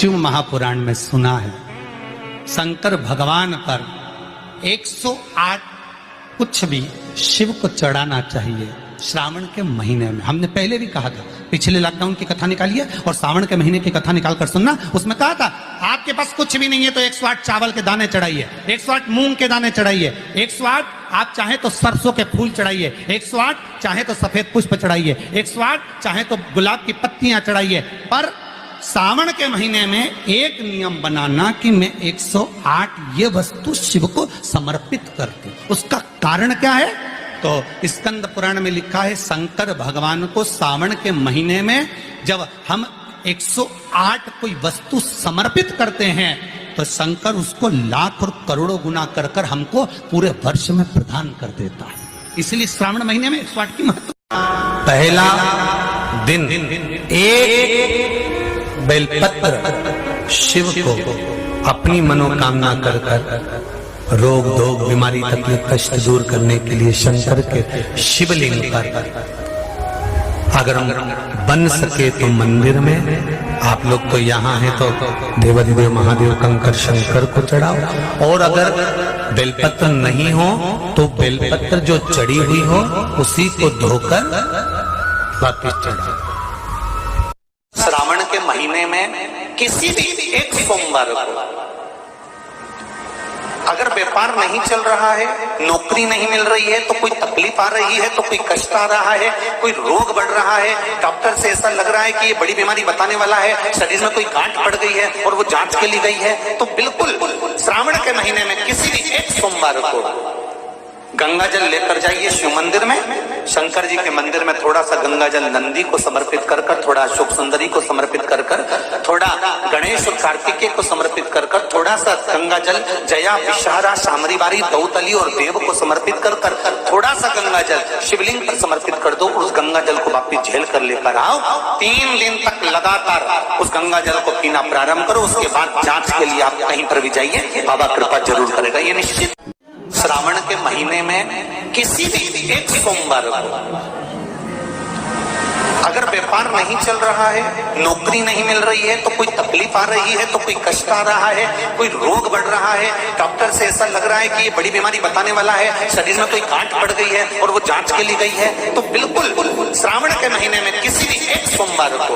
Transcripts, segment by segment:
शिव महापुराण में सुना है शंकर भगवान पर 108 कुछ भी शिव को चढ़ाना चाहिए श्रावण के महीने में। हमने पहले भी कहा था, पिछले लॉकडाउन की कथा निकालिए और श्रावण के महीने की कथा निकाल कर सुनना। उसमें कहा था आपके पास कुछ भी नहीं है तो 108 चावल के दाने चढ़ाइए, 108 मूंग के दाने चढ़ाइए, 108 आप चाहे तो सरसों के फूल चढ़ाइए, 108 चाहे तो सफेद पुष्प चढ़ाइए, 108 चाहे तो गुलाब की पत्तियां चढ़ाइए। पर सावन के महीने में एक नियम बनाना कि मैं 108 ये वस्तु शिव को समर्पित करती। उसका कारण क्या है? तो स्कंद पुराण में लिखा है शंकर भगवान को सावन के महीने में जब हम 108 कोई वस्तु समर्पित करते हैं तो शंकर उसको लाख और करोड़ों गुना कर कर हमको पूरे वर्ष में प्रदान कर देता है। इसलिए श्रावण महीने में 108 की महत्व। पहला दिन एक बेलपत्र शिव को अपनी मनोकामना कर कर रोग धोग बीमारी तकलीफ कष्ट दूर करने के लिए शंकर के शिवलिंग पर अगर हम बन सके तो मंदिर में, आप लोग तो यहाँ हैं तो देवाधिदेव महादेव कंकर शंकर को चढ़ाओ। और अगर बेलपत्र नहीं हो तो बेलपत्र जो चढ़ी हुई हो उसी को धोकर वापिस चढ़ाओ। श्रावण के महीने में किसी भी एक सोमवार को अगर व्यापार नहीं चल रहा है, नौकरी नहीं मिल रही है, तो कोई तकलीफ आ रही है, तो कोई कष्ट आ रहा है, कोई रोग बढ़ रहा है, डॉक्टर से ऐसा लग रहा है कि ये बड़ी बीमारी बताने वाला है, शरीर में कोई गांठ पड़ गई है और वो जांच के लिए गई है, तो बिल्कुल श्रावण के महीने में किसी भी एक सोमवार को गंगा जल लेकर जाइए शिव मंदिर में। शंकर जी के मंदिर में थोड़ा सा गंगा जल नंदी को समर्पित कर कर, थोड़ा अशोक सुंदरी को समर्पित कर कर, थोड़ा गणेश और कार्तिकेय को समर्पित कर कर, थोड़ा सा गंगा जल जया विषहारा शामरीबारी दौतली और देव को समर्पित कर कर, थोड़ा सा गंगा जल शिवलिंग पर समर्पित कर दो। उस गंगा जल को वापिस झेल कर लेकर आओ। 3 दिन तक लगातार उस गंगा जल को पीना प्रारंभ करो। उसके बाद जांच के लिए आप कहीं पर भी जाइए, बाबा कृपा जरूर करेगा, ये निश्चित। श्रावण के महीने में किसी भी एक सोमवार को अगर व्यापार नहीं चल रहा है, नौकरी नहीं मिल रही है, तो कोई तकलीफ आ रही है, तो कोई कष्ट आ रहा है, कोई रोग बढ़ रहा है, डॉक्टर से ऐसा लग रहा है कि ये बड़ी बीमारी बताने वाला है, शरीर में कोई गांठ पड़ गई है और वो जांच के लिए गई है, तो बिल्कुल श्रावण के महीने में किसी भी एक सोमवार को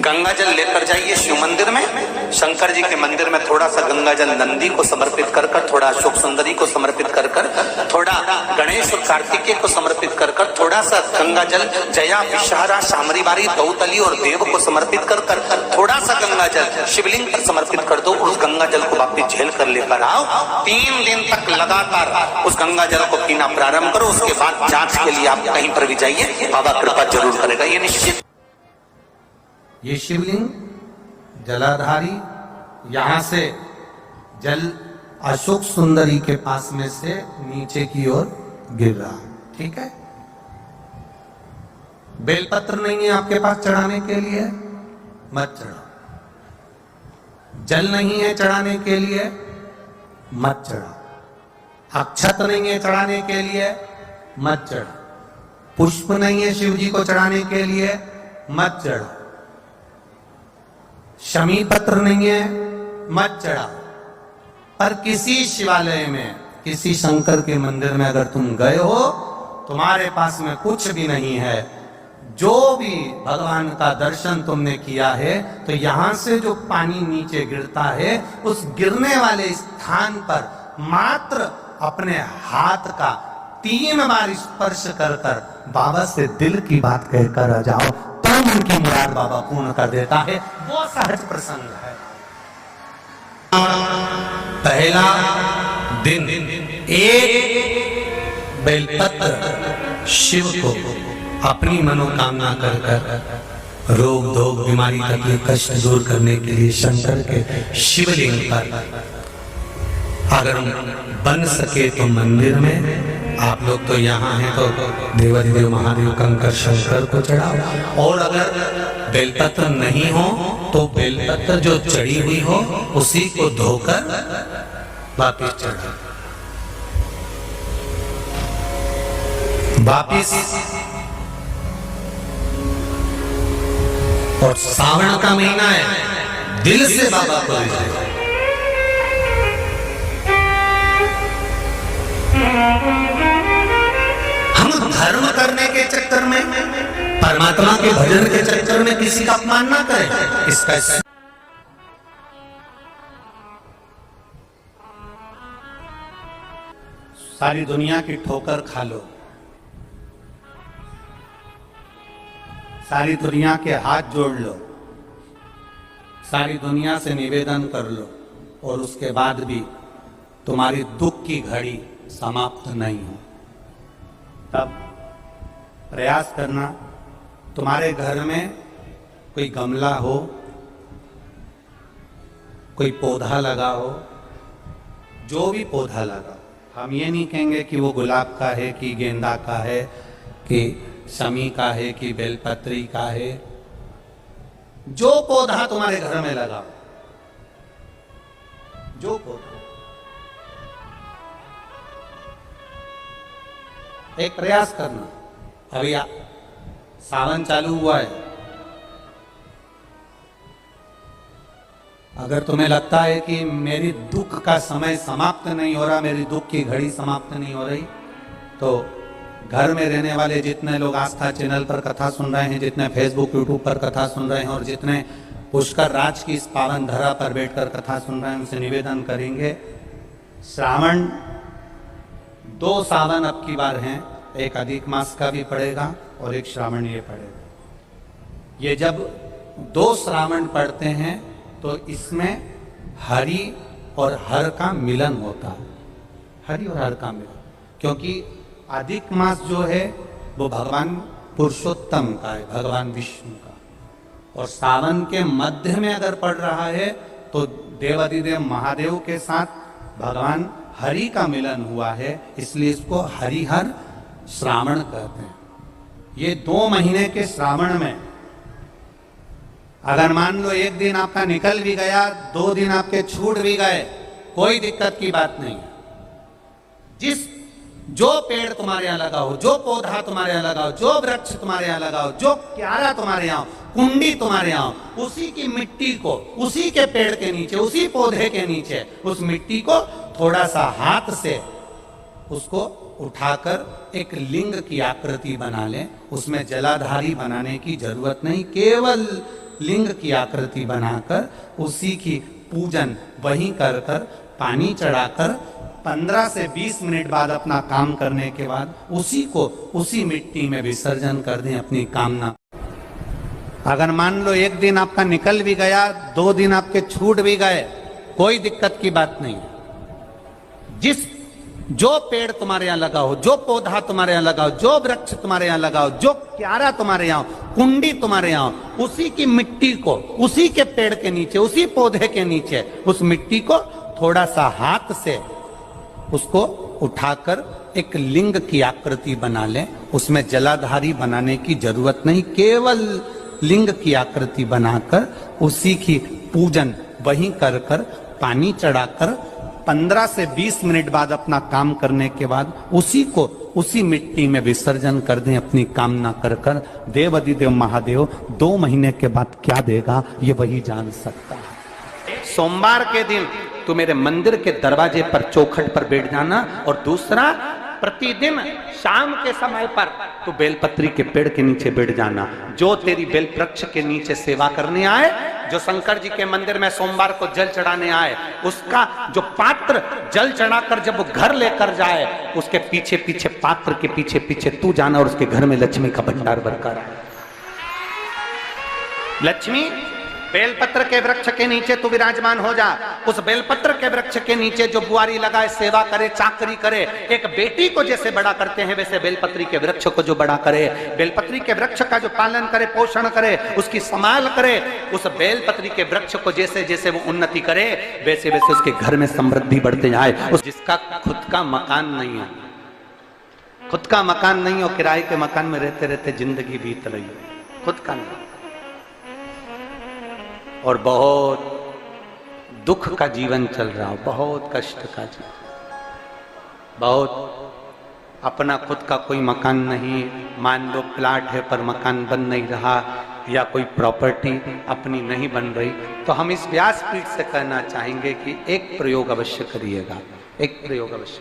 गंगा जल लेकर जाइए शिव मंदिर में। शंकर जी के मंदिर में थोड़ा सा गंगा जल नंदी को समर्पित कर कर, थोड़ा अशोक सुंदरी को समर्पित कर कर, थोड़ा गणेश और कार्तिकेय को समर्पित कर कर, थोड़ा सा गंगा जल जया विषहारा शामरीबारी दौतली और देव को समर्पित कर कर, थोड़ा सा गंगा जल शिवलिंग पर समर्पित कर दो। उस गंगा जल को वापिस झेल कर लेकर आओ। 3 दिन तक लगातार उस गंगा जल को पीना प्रारंभ करो। उसके बाद जांच के लिए आप कहीं पर भी जाइए, बाबा कृपा जरूर करेगा, ये निश्चित। ये शिवलिंग जलाधारी यहां से जल अशोक सुंदरी के पास में से नीचे की ओर गिर रहा, ठीक है। बेलपत्र नहीं है आपके पास चढ़ाने के लिए, मत चढ़ाओ। जल नहीं है चढ़ाने के लिए, मत चढ़ाओ। अक्षत नहीं है चढ़ाने के लिए, मत चढ़ाओ। पुष्प नहीं है शिव जी को चढ़ाने के लिए, मत चढ़ाओ। शमी पत्र नहीं है, मत चढ़ाओ। पर किसी शिवालय में, किसी शंकर के मंदिर में अगर तुम गए हो, तुम्हारे पास में कुछ भी नहीं है, जो भी भगवान का दर्शन तुमने किया है, तो यहां से जो पानी नीचे गिरता है, उस गिरने वाले स्थान पर मात्र अपने हाथ का 3 बार स्पर्श कर कर बाबा से दिल की बात कहकर आ जाओ, तब उनकी मुराद बाबा पूर्ण कर देता है। वो सहज प्रसंग है। पहला दिन एक बेलपत्र शिव को अपनी मनोकामना कर कर रोग धोग बीमारी तकलीफ कष्ट दूर करने के लिए शंकर के शिवलिंग पर अगर हम बन सके तो मंदिर में, आप लोग तो यहाँ हैं तो देवाधिदेव महादेव कंकर शंकर को चढ़ाओ। और अगर बेलपत्र नहीं हो तो बेलपत्र जो चढ़ी हुई हो उसी को धोकर वापिस चढ़ाओ। वापिस और सावन का महीना है, दिल से बाबा को ले जाए। हम धर्म करने के चक्कर में, परमात्मा के भजन के चक्कर में किसी का अपमान ना करें। इसका सारी दुनिया की ठोकर खा लो, सारी दुनिया के हाथ जोड़ लो, सारी दुनिया से निवेदन कर लो, और उसके बाद भी तुम्हारी दुख की घड़ी समाप्त नहीं हो, तब प्रयास करना। तुम्हारे घर में कोई गमला हो, कोई पौधा लगा हो, जो भी पौधा लगा, हम ये नहीं कहेंगे कि वो गुलाब का है कि गेंदा का है कि शमी का है कि बेलपत्री का है। जो पौधा तुम्हारे घर में लगा, जो पौधा, एक प्रयास करना। अभी सावन चालू हुआ है, अगर तुम्हें लगता है कि मेरी दुख का समय समाप्त नहीं हो रहा, मेरी दुख की घड़ी समाप्त नहीं हो रही, तो घर में रहने वाले जितने लोग आस्था चैनल पर कथा सुन रहे हैं, जितने फेसबुक यूट्यूब पर कथा सुन रहे हैं, और जितने पुष्कर राज की इस पावन धरा पर बैठकर कथा सुन रहे हैं, उनसे निवेदन करेंगे, श्रावण 2 सावन अब की बार हैं, एक अधिक मास का भी पड़ेगा और एक श्रावण ये पड़ेगा। ये जब 2 श्रावण पड़ते हैं तो इसमें हरि और हर का मिलन होता है, हरि और हर का मिलन, क्योंकि अधिक मास जो है वो भगवान पुरुषोत्तम का है, भगवान विष्णु का, और सावन के मध्य में अगर पड़ रहा है तो देवादिदेव महादेव के साथ भगवान हरि का मिलन हुआ है, इसलिए इसको हरिहर श्रावण कहते हैं। ये 2 महीने के श्रावण में अगर मान लो एक दिन आपका निकल भी गया, 2 दिन आपके छूट भी गए, कोई दिक्कत की बात नहीं है। जो पेड़ तुम्हारे यहां लगा हो, जो पौधा तुम्हारे यहां लगा हो, जो वृक्ष तुम्हारे यहां लगा हो, जो क्यारा तुम्हारे यहां, कुंडी तुम्हारे यहां, उसी की मिट्टी को, उसी के पेड़ के नीचे, उसी पौधे के नीचे, उस मिट्टी को थोड़ा सा हाथ से उसको उठाकर एक लिंग की आकृति बना लें। उसमें जलाधारी बनाने की जरूरत नहीं, केवल लिंग की आकृति बनाकर उसी की पूजन वहीं कर कर, पानी चढ़ाकर 15 से 20 मिनट बाद अपना काम करने के बाद उसी को उसी मिट्टी में विसर्जन कर दें अपनी कामना। अगर मान लो एक दिन आपका निकल भी गया, 2 दिन आपके छूट भी गए, कोई दिक्कत की बात नहीं। जो पेड़ तुम्हारे यहां लगा हो, जो पौधा तुम्हारे यहां लगा हो, जो वृक्ष तुम्हारे यहां लगा हो, जो क्यारा तुम्हारे यहां, कुंडी तुम्हारे यहां, उसी की मिट्टी को, उसी के पेड़ के नीचे, उसी पौधे के नीचे, उस मिट्टी को थोड़ा सा हाथ से उसको उठाकर एक लिंग की आकृति बना लें। उसमें जलाधारी बनाने की जरूरत नहीं, केवल लिंग की आकृति बनाकर उसी की पूजन वहीं कर कर, पानी चढ़ाकर 15 से 20 मिनट बाद अपना काम करने के बाद उसी को उसी मिट्टी में विसर्जन कर दें अपनी कामना कर कर। देव अधिदेव महादेव 2 महीने के बाद क्या देगा ये वही जान सकता है। सोमवार के दिन तू मेरे मंदिर के दरवाजे पर चौखट पर बैठ जाना, और दूसरा प्रतिदिन शाम के समय पर तू बेलपत्री के पेड़ के नीचे बैठ जाना। जो तेरी बेल वृक्ष के नीचे सेवा करने आए, जो शंकर जी के मंदिर में सोमवार को जल चढ़ाने आए, उसका जो पात्र जल चढ़ाकर जब वो घर लेकर जाए, उसके पीछे पीछे, पात्र के पीछे पीछे तू जाना, और उसके घर में लक्ष्मी का भंडार भरकर आए। लक्ष्मी बेलपत्र के वृक्ष के नीचे तू विराजमान हो जा। उस बेलपत्र के वृक्ष के नीचे जो बुआरी लगाए, सेवा करे, चाकरी करे, एक बेटी को जैसे बड़ा करते हैं वैसे बेलपत्री के वृक्ष को जो बड़ा करे, बेलपत्री के वृक्ष का जो पालन करे, पोषण करे, उसकी संभाल करे, उस बेलपत्री के वृक्ष को जैसे जैसे वो उन्नति करे, वैसे वैसे उसके घर में समृद्धि बढ़ते जाए। जिसका खुद का मकान नहीं हो, खुद का मकान नहीं हो, किराए के मकान में रहते रहते जिंदगी बीत रही हो, खुद का नहीं, और बहुत दुख का जीवन चल रहा हो, बहुत कष्ट का जीवन, बहुत अपना खुद का कोई मकान नहीं, मान लो प्लाट है पर मकान बन नहीं रहा, या कोई प्रॉपर्टी अपनी नहीं बन रही, तो हम इस व्यासपीठ से कहना चाहेंगे कि एक प्रयोग अवश्य करिएगा, एक प्रयोग अवश्य।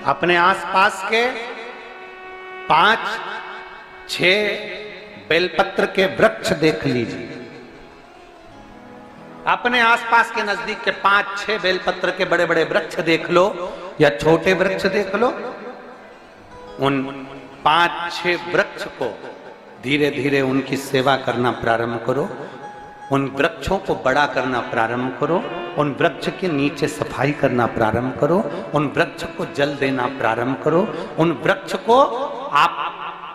अपने आसपास के 5-6 बेलपत्र के वृक्ष देख लीजिए, अपने आसपास के नजदीक के 5-6 बेलपत्र के बड़े बड़े वृक्ष देख लो या छोटे वृक्ष देख लो। उन 5-6 वृक्ष को धीरे धीरे उनकी सेवा करना प्रारंभ करो, उन वृक्षों को बड़ा करना प्रारंभ करो, उन वृक्ष के नीचे सफाई करना प्रारंभ करो, उन वृक्ष को जल देना प्रारंभ करो, उन वृक्ष को आप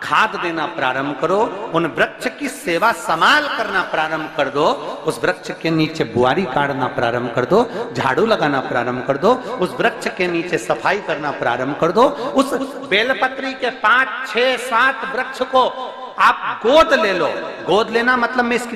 खाद देना प्रारंभ करो, उन वृक्ष की सेवा संभाल करना प्रारंभ कर दो, उस वृक्ष के नीचे बुआरी काटना प्रारंभ कर दो, झाड़ू लगाना प्रारंभ कर दो, उस वृक्ष के नीचे सफाई करना प्रारंभ कर दो। उस बेलपत्री के 5-6-7 वृक्ष को आप गोद ले लो। गोद लेना मतलब मैं इसकी